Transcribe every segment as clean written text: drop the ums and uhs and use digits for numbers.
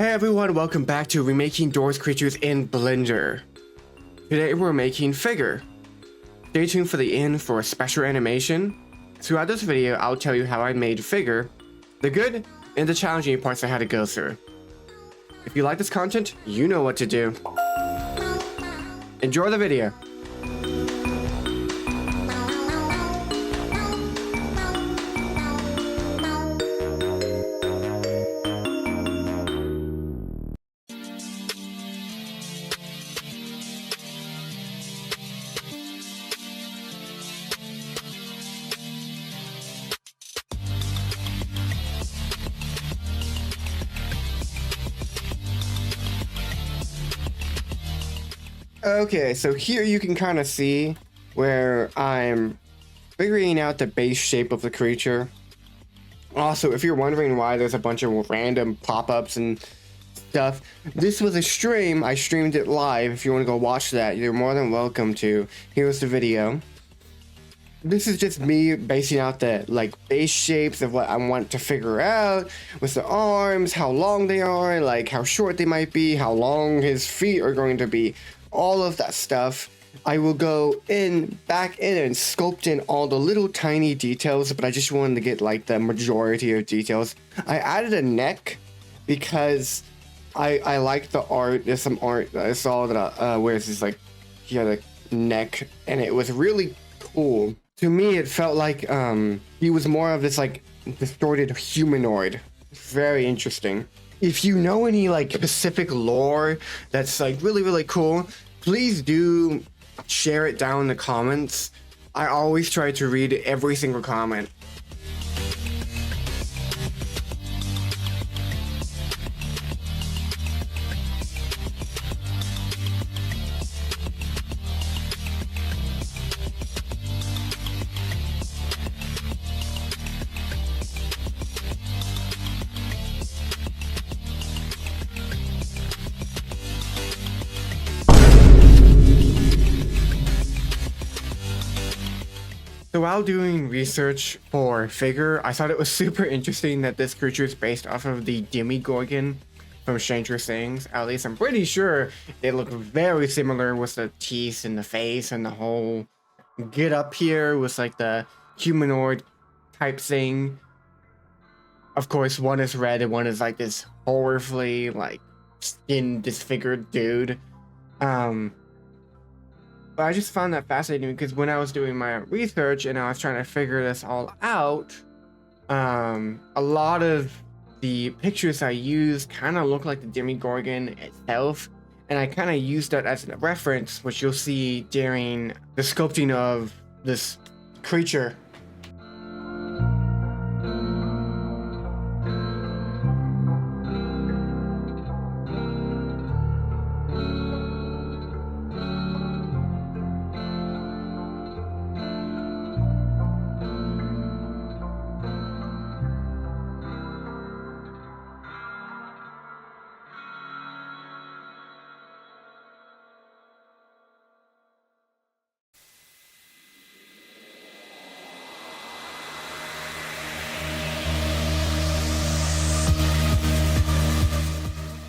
Hey everyone, welcome back to remaking doors creatures in Blender. Today we're making Figure. Stay tuned for the end for a special animation. Throughout this video, I'll tell you how I made Figure, the good and the challenging parts I had to go through. If you like this content, you know what to do. Enjoy the video. Okay, so here you can kind of see where I'm figuring out the base shape of the creature. Also, if you're wondering why there's a bunch of random pop-ups and stuff, this was a stream. I streamed it live. If you want to go watch that, you're more than welcome to. Here's the video. This is just me basing out the base shapes of what I want to figure out with the arms, how long they are, like how short they might be, how long his feet are going to be. All of that stuff. I will go back in and sculpt in all the little tiny details, but I just wanted to get like the majority of details. I added a neck because I like the art. There's some art that I saw that where it's just like he had a neck and it was really cool. To me, it felt like he was more of this like distorted humanoid. Very interesting. If you know any like specific lore that's like really cool, please do share it down in the comments. I always try to read every single comment. So while doing research for Figure, I thought it was super interesting that this creature is based off of the Demogorgon from Stranger Things. At least I'm pretty sure they look very similar with the teeth and the face and the whole get up here with like the humanoid type thing. Of course, one is red and one is like this horribly like skin disfigured dude. But I just found that fascinating because when I was doing my research and I was trying to figure this all out, a lot of the pictures I used kind of look like the Demogorgon itself, and I kind of used that as a reference, which you'll see during the sculpting of this creature.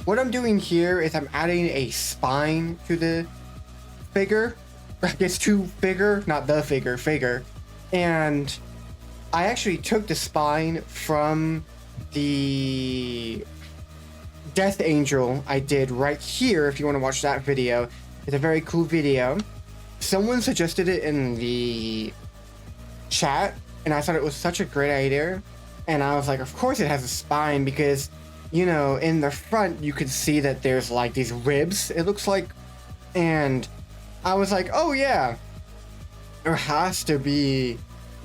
What I'm doing here is I'm adding a spine to the figure. I guess to figure, not the figure. And I actually took the spine from the Death Angel I did right here. If you want to watch that video, it's a very cool video. Someone suggested it in the chat and I thought it was such a great idea. And I was like, of course it has a spine because, you know, in the front you could see that there's like these ribs, it looks like, and I was like, oh yeah, there has to be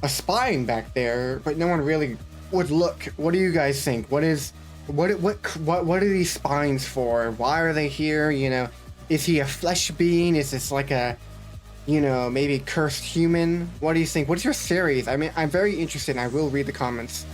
a spine back there, but no one really would look. What do you guys think? What are these spines for? Why are they here? You know, is he a flesh being? Is this like a, you know, maybe cursed human? What do you think? What's your theories? I mean, I'm very interested and I will read the comments.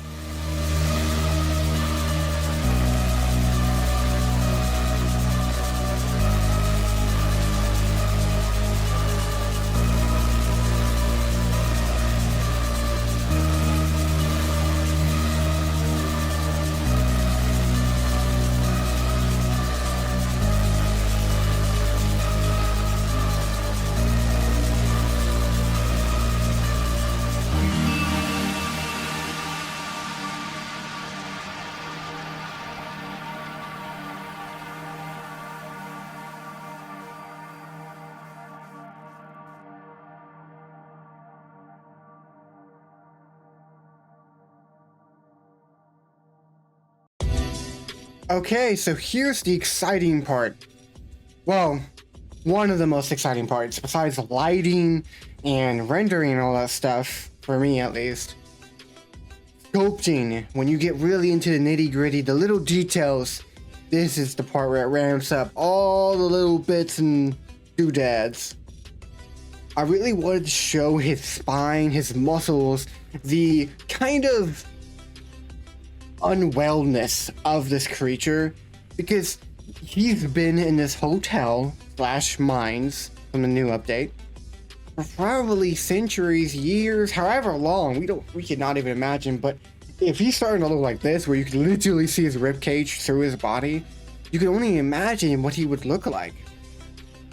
Okay, so here's the exciting part. Well, one of the most exciting parts, besides lighting and rendering and all that stuff, for me at least. Sculpting. When you get really into the nitty gritty, the little details, this is the part where it ramps up all the little bits and doodads. I really wanted to show his spine, his muscles, the kind of unwellness of this creature, because he's been in this hotel / mines from the new update for probably centuries, years, however long, we could not even imagine. But if he's starting to look like this, where you can literally see his ribcage through his body, you can only imagine what he would look like.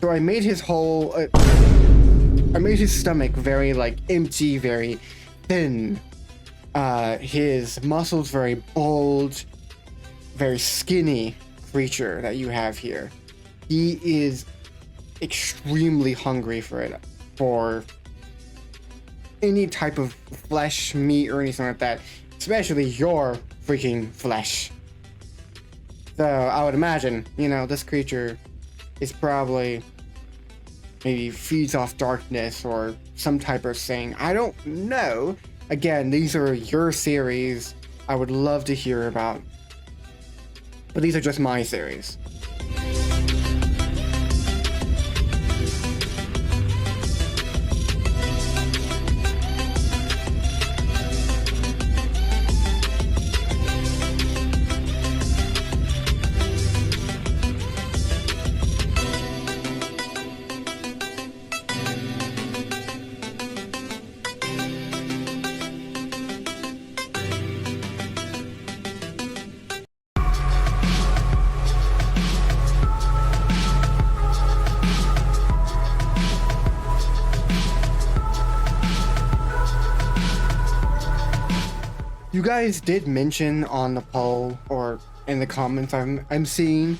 So I made his whole I made his stomach very like empty, very thin. His muscles very bold, very skinny creature that you have here. He is extremely hungry for any type of flesh, meat, or anything like that, especially your freaking flesh. So I would imagine, this creature is probably maybe feeds off darkness or some type of thing. I don't know. Again, these are your theories. I would love to hear about, but these are just my theories. You guys did mention on the poll or in the comments I'm seeing,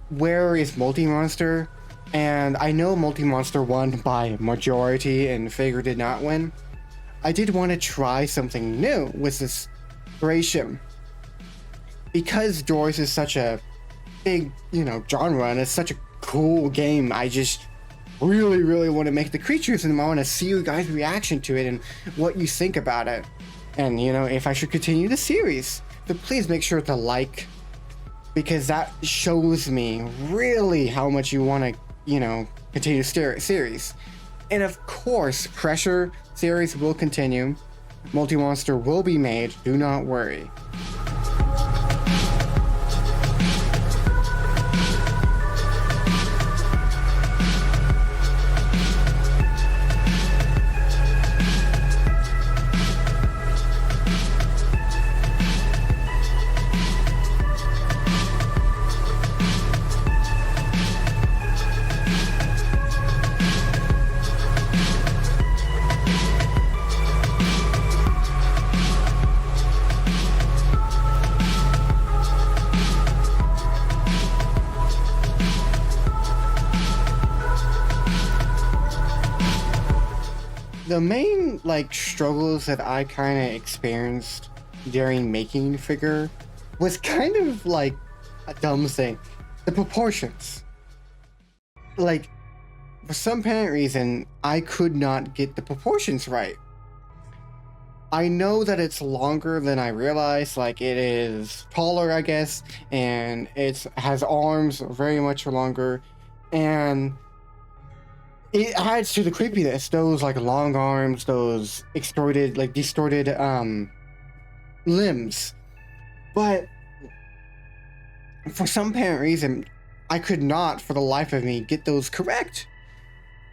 where is Multi-Monster? And I know Multi-Monster won by majority and Figure did not win. I did want to try something new with this creation. Because Doors is such a big, genre, and it's such a cool game, I just really want to make the creatures, and I want to see you guys' reaction to it and what you think about it. And, if I should continue the series. So please make sure to like, because that shows me really how much you want to, continue the series. And of course, Pressure series will continue. Multi-Monster will be made, do not worry. The main struggles that I kind of experienced during making the figure was kind of a dumb thing. The proportions. For some apparent reason, I could not get the proportions right. I know that it's longer than I realized, it is taller, I guess, and it has arms very much longer, and it adds to the creepiness. Those long arms, those distorted limbs. But for some apparent reason, I could not for the life of me get those correct.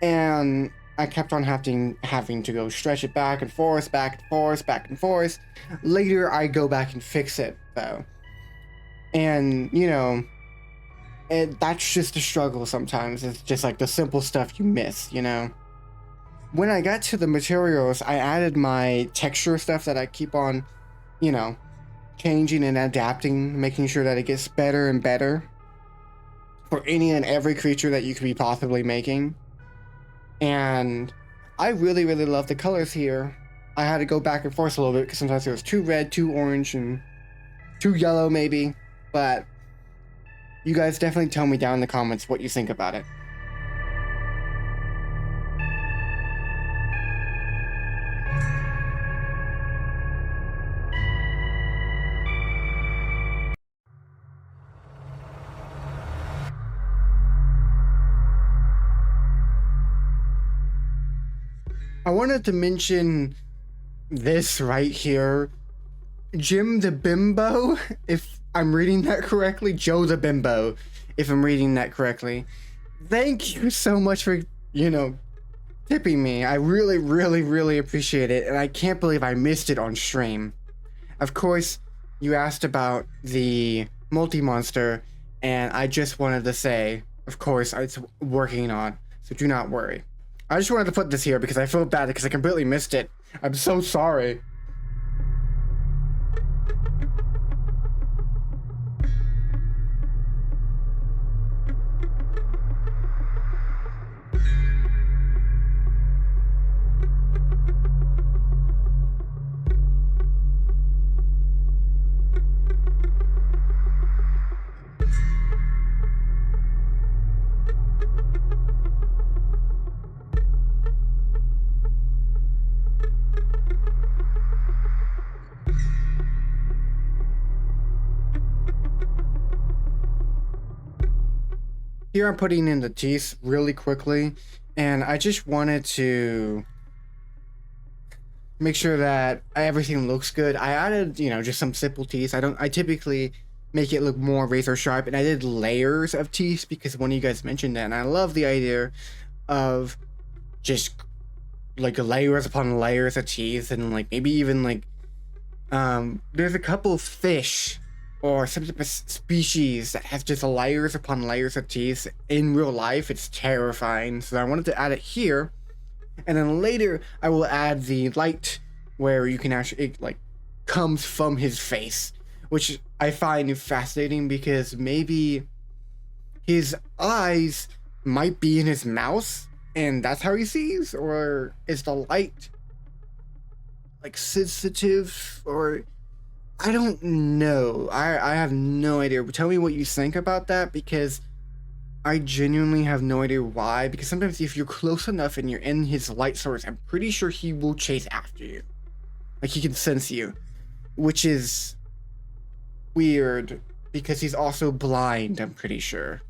And I kept on having to go stretch it back and forth. Later I go back and fix it though. And that's just a struggle sometimes. It's just the simple stuff you miss, When I got to the materials, I added my texture stuff that I keep on, changing and adapting, making sure that it gets better and better for any and every creature that you could be possibly making. And I really love the colors here. I had to go back and forth a little bit because sometimes it was too red, too orange, and too yellow maybe, but You guys definitely tell me down in the comments what you think about it. I wanted to mention this right here. Jim the Bimbo, if I'm reading that correctly. Joe the Bimbo, if I'm reading that correctly. Thank you so much for, tipping me. I really, really, really appreciate it, and I can't believe I missed it on stream. Of course, you asked about the multi-monster, and I just wanted to say, of course, it's working on, so do not worry. I just wanted to put this here because I feel bad because I completely missed it. I'm so sorry. Here I'm putting in the teeth really quickly, and I just wanted to make sure that everything looks good. I added, just some simple teeth. I typically make it look more razor sharp, and I did layers of teeth because one of you guys mentioned that, and I love the idea of just like layers upon layers of teeth, and like maybe even like there's a couple of fish or some type of species that has just layers upon layers of teeth in real life. It's terrifying, so I wanted to add it here, and then later I will add the light where you can actually, it like comes from his face, which I find fascinating because maybe his eyes might be in his mouth and that's how he sees, or is the light like sensitive, or I don't know. I have no idea. Tell me what you think about that, because I genuinely have no idea why. Because sometimes if you're close enough and you're in his light source, I'm pretty sure he will chase after you. Like, he can sense you, which is weird because he's also blind, I'm pretty sure.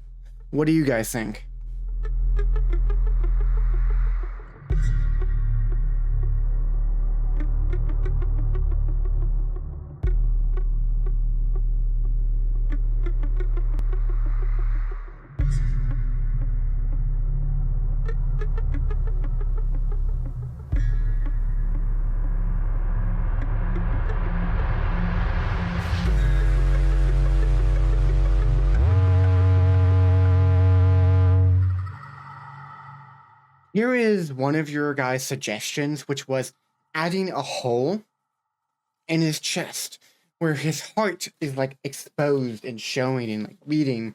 What do you guys think? Here is one of your guys' suggestions, which was adding a hole in his chest where his heart is like exposed and showing and like beating,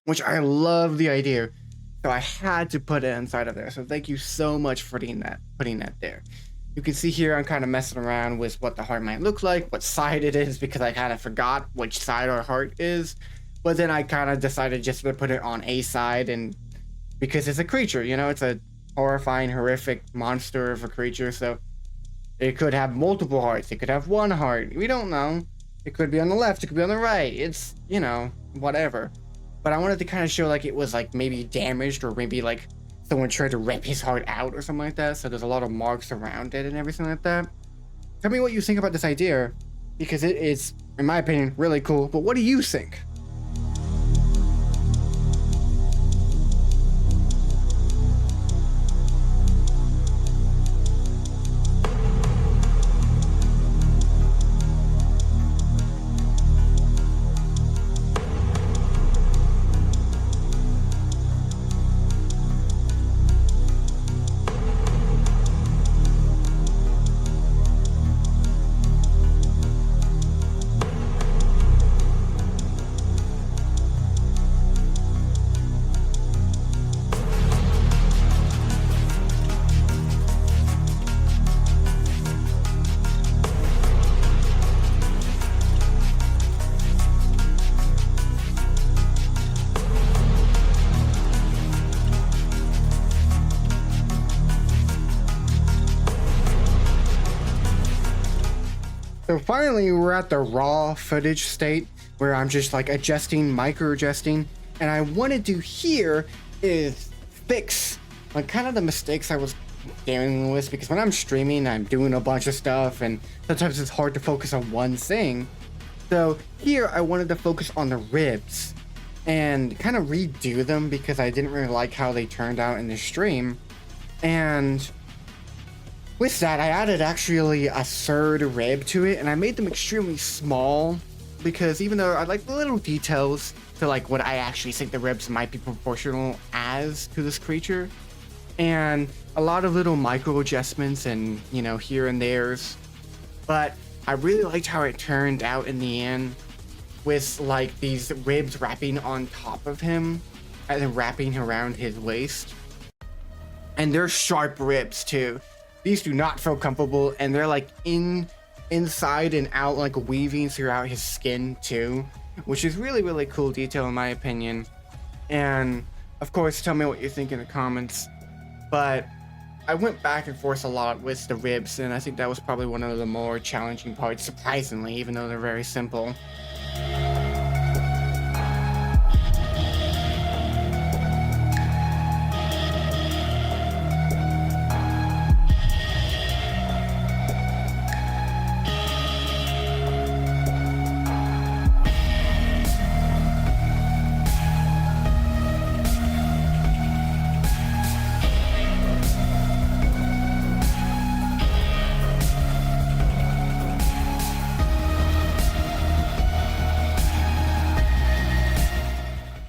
which I love the idea. So I had to put it inside of there. So thank you so much for putting that there. You can see here I'm kind of messing around with what the heart might look like, what side it is, because I kind of forgot which side our heart is. But then I kind of decided just to put it on a side, and because it's a creature, it's a horrifying, horrific monster of a creature, so it could have multiple hearts, it could have one heart, we don't know. It could be on the left, it could be on the right, it's, whatever. But I wanted to kind of show like it was like maybe damaged, or maybe like someone tried to rip his heart out or something like that, so there's a lot of marks around it and everything like that. Tell me what you think about this idea, because it is, in my opinion, really cool, but what do you think? So finally, we're at the raw footage state where I'm just like adjusting, micro adjusting, and I wanted to here is fix like kind of the mistakes I was dealing with, because when I'm streaming, I'm doing a bunch of stuff and sometimes it's hard to focus on one thing. So here I wanted to focus on the ribs and kind of redo them because I didn't really like how they turned out in the stream. And with that, I added actually a third rib to it, and I made them extremely small because even though I like the little details to like what I actually think the ribs might be proportional as to this creature, and a lot of little micro adjustments and, you know, here and there's, but I really liked how it turned out in the end with like these ribs wrapping on top of him and then wrapping around his waist. And they're sharp ribs too. These do not feel comfortable, and they're like inside and out, like weaving throughout his skin too, which is really cool detail in my opinion. And of course, tell me what you think in the comments. But I went back and forth a lot with the ribs, and I think that was probably one of the more challenging parts, surprisingly, even though they're very simple.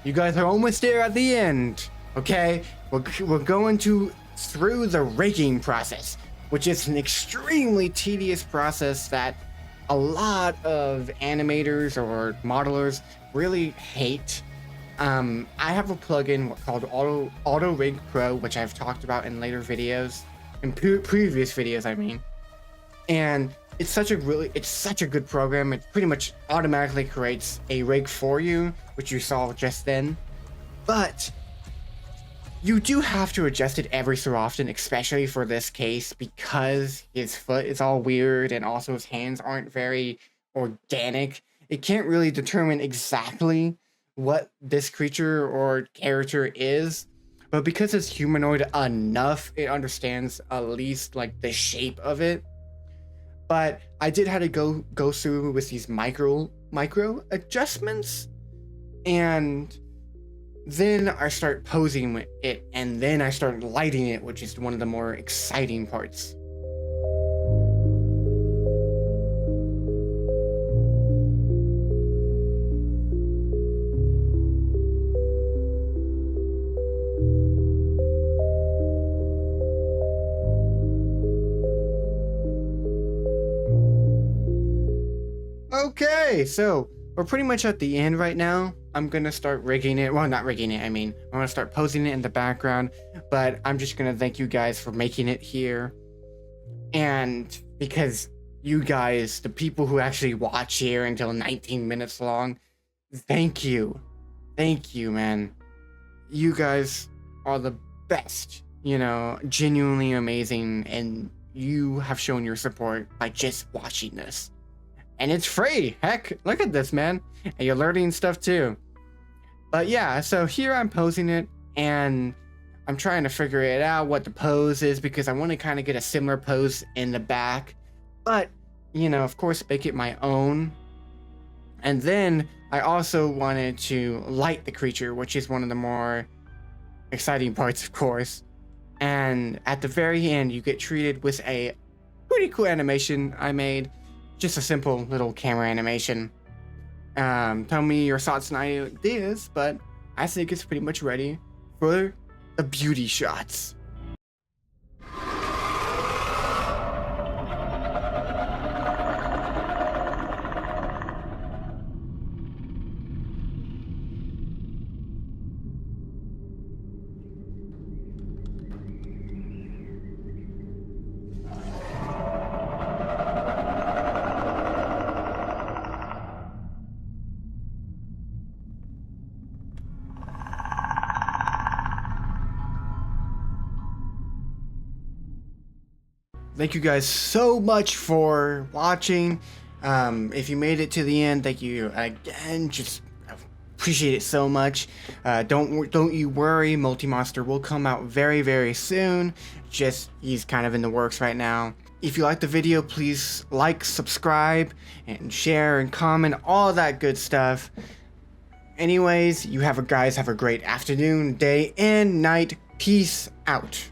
You guys are almost there at the end, okay? We're going through the raking process, which is an extremely tedious process that a lot of animators or modelers really hate. I have a plugin called Auto Rig Pro, which I've talked about in later videos, in previous videos, I mean. And it's such a good program. It pretty much automatically creates a rig for you, which you saw just then. But you do have to adjust it every so often, especially for this case, because his foot is all weird and also his hands aren't very organic. It can't really determine exactly what this creature or character is, but because it's humanoid enough, it understands at least like the shape of it. But I did have to go through with these micro adjustments, and then I start posing with it, and then I start lighting it, which is one of the more exciting parts. Okay, so we're pretty much at the end right now. I'm gonna start rigging it. Well, not rigging it, I mean, I'm gonna start posing it in the background, but I'm just gonna thank you guys for making it here. And because you guys, the people who actually watch here until 19 minutes long, thank you. Thank you, man. You guys are the best, you know, genuinely amazing, and you have shown your support by just watching this. And it's free. Heck, look at this, man. And you're learning stuff too. But yeah, so here I'm posing it, and I'm trying to figure it out what the pose is, because I want to kind of get a similar pose in the back. But, you know, of course, make it my own. And then I also wanted to light the creature, which is one of the more exciting parts, of course. And at the very end, you get treated with a pretty cool animation I made. Just a simple little camera animation. Tell me your thoughts and ideas, but I think it's pretty much ready for the beauty shots. Thank you guys so much for watching. If you made it to the end, thank you again. Just appreciate it so much. Don't you worry, Multi-Monster will come out very, very soon. Just, he's kind of in the works right now. If you like the video, please like, subscribe, and share, and comment, all that good stuff. Anyways, guys have a great afternoon, day, and night. Peace out.